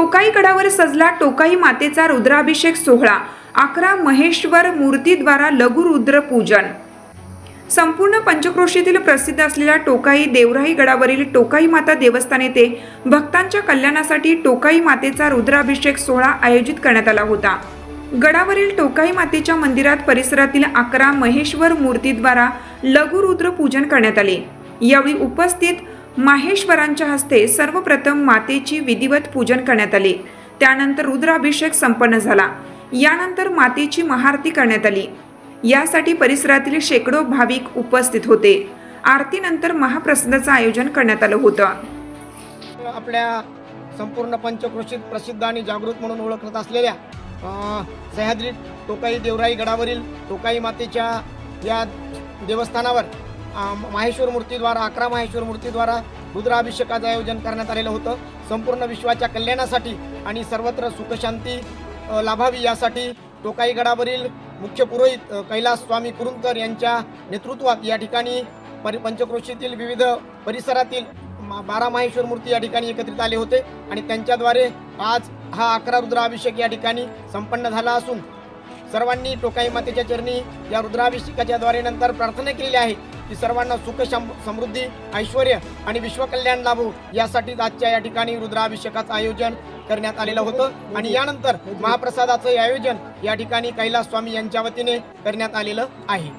टोकाई गडावर सजला टोकाई मातेचा रुद्राभिषेक सोहळा। 11 महेश्वर मूर्तीद्वारा लघु रुद्र पूजन। संपूर्ण पंचक्रोशीतील प्रसिद्ध असलेल्या टोकाई देवराई गडावरील टोकाई माता देवस्थान येथे भक्तांच्या कल्याणासाठी टोकाई मातेचा रुद्राभिषेक सोहळा आयोजित करण्यात आला होता। गडावरील टोकाई मातेच्या मंदिरात परिसरातील 11 महेश्वर मूर्तीद्वारा लघु रुद्र पूजन करण्यात आले। यावेळी उपस्थित माहेश्वरांच्या हस्ते सर्वप्रथम मातेची विधिवत पूजन करण्यात आले। त्यानंतर रुद्राभिषेक संपन्न झाला। यानंतर मातेची महाआरती करण्यात आली। यासाठी परिसरातील शेकडो भाविक उपस्थित होते। आरतीनंतर महाप्रसादाचं आयोजन करण्यात आलं होतं। आपल्या संपूर्ण पंचक्रोशीत प्रसिद्ध आणि जागृत म्हणून ओळखत असलेल्या सह्याद्री टोकाई देवराई गडावरील टोकाई मातेच्या या देवस्थानावर माहेश्वर मूर्तीद्वारा 11 माहेश्वर मूर्तीद्वारा रुद्राभिषेकाचं आयोजन करण्यात आलेलं होतं। संपूर्ण विश्वाच्या कल्याणासाठी आणि सर्वत्र सुखशांती लाभावी यासाठी टोकाई गडावरील मुख्य पुरोहित कैलास स्वामी कुरुंकर यांच्या नेतृत्वात या ठिकाणी पंचक्रोशीतील विविध परिसरातील 12 माहेश्वर मूर्ती या ठिकाणी एकत्रित आले होते आणि त्यांच्याद्वारे आज हा 11 रुद्राभिषेक या ठिकाणी संपन्न झाला असून सर्वांनी टोकाई मातेच्या चरणी या रुद्राभिषेकाच्या द्वारे नंतर प्रार्थना केलेली आहे की सर्वांना सुख समृद्धी ऐश्वर्य आणि विश्वकल्याण लाभो यासाठी आजच्या या ठिकाणी रुद्राभिषेकाचं आयोजन करण्यात आलेलं होतं आणि यानंतर महाप्रसादाचं आयोजन या ठिकाणी कैलास स्वामी यांच्या वतीने करण्यात आलेलं आहे।